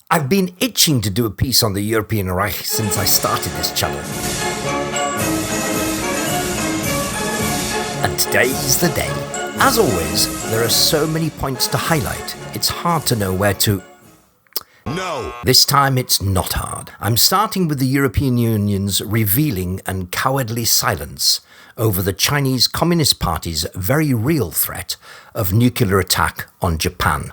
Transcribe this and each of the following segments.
I've been itching to do a piece on the European Reich since I started this channel. And today is the day. As always, there are so many points to highlight, it's hard to know where to... No! This time it's not hard. I'm starting with the European Union's revealing and cowardly silence over the Chinese Communist Party's very real threat of nuclear attack on Japan.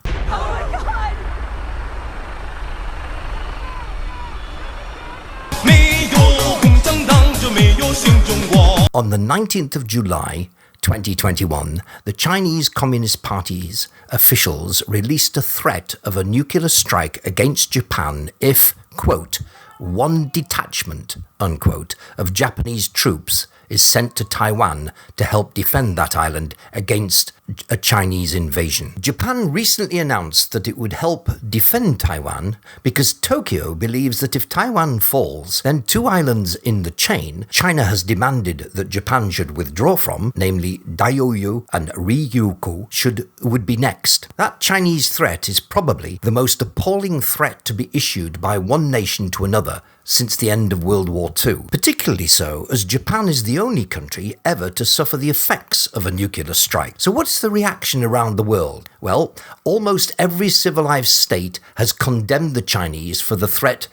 On the 19th of July 2021, the Chinese Communist Party's officials released a threat of a nuclear strike against Japan if, quote, one detachment, unquote, of Japanese troops is sent to Taiwan to help defend that island against a Chinese invasion. Japan recently announced that it would help defend Taiwan because Tokyo believes that if Taiwan falls, then two islands in the chain China has demanded that Japan should withdraw from, namely Diaoyu and Ryukyu, would be next. That Chinese threat is probably the most appalling threat to be issued by one nation to another since the end of World War II, particularly so as Japan is the only country ever to suffer the effects of a nuclear strike. So what's the reaction around the world? Well, almost every civilized state has condemned the Chinese for the threat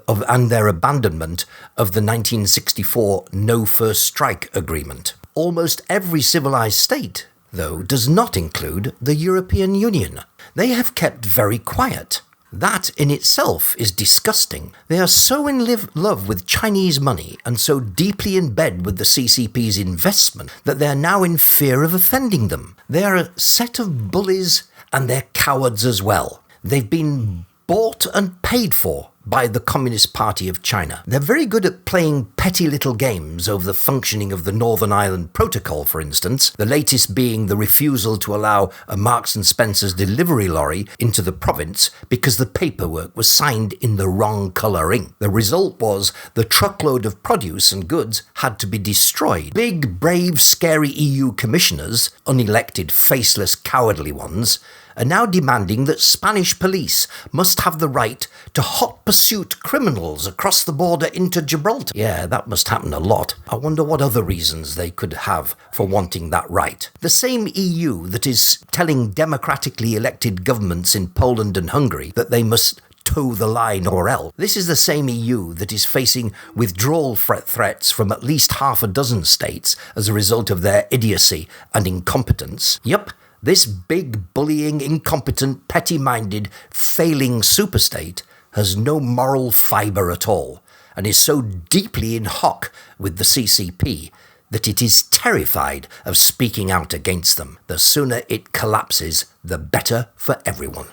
and their abandonment of the 1964 No First Strike Agreement. Almost every civilized state, though, does not include the European Union. They have kept very quiet. That in itself is disgusting. They are so in love with Chinese money and so deeply in bed with the CCP's investment that they are now in fear of offending them. They are a set of bullies and they're cowards as well. They've been bought and paid for by the Communist Party of China. They're very good at playing petty little games over the functioning of the Northern Ireland Protocol, for instance, the latest being the refusal to allow a Marks and Spencer's delivery lorry into the province because the paperwork was signed in the wrong colour ink. The result was the truckload of produce and goods had to be destroyed. Big, brave, scary EU commissioners, unelected, faceless, cowardly ones, are now demanding that Spanish police must have the right to hot pursuit criminals across the border into Gibraltar. Yeah, that must happen a lot. I wonder what other reasons they could have for wanting that right. The same EU that is telling democratically elected governments in Poland and Hungary that they must toe the line or else. This is the same EU that is facing withdrawal threats from at least half a dozen states as a result of their idiocy and incompetence. Yep. This big, bullying, incompetent, petty-minded, failing superstate has no moral fibre at all and is so deeply in hock with the CCP that it is terrified of speaking out against them. The sooner it collapses, the better for everyone.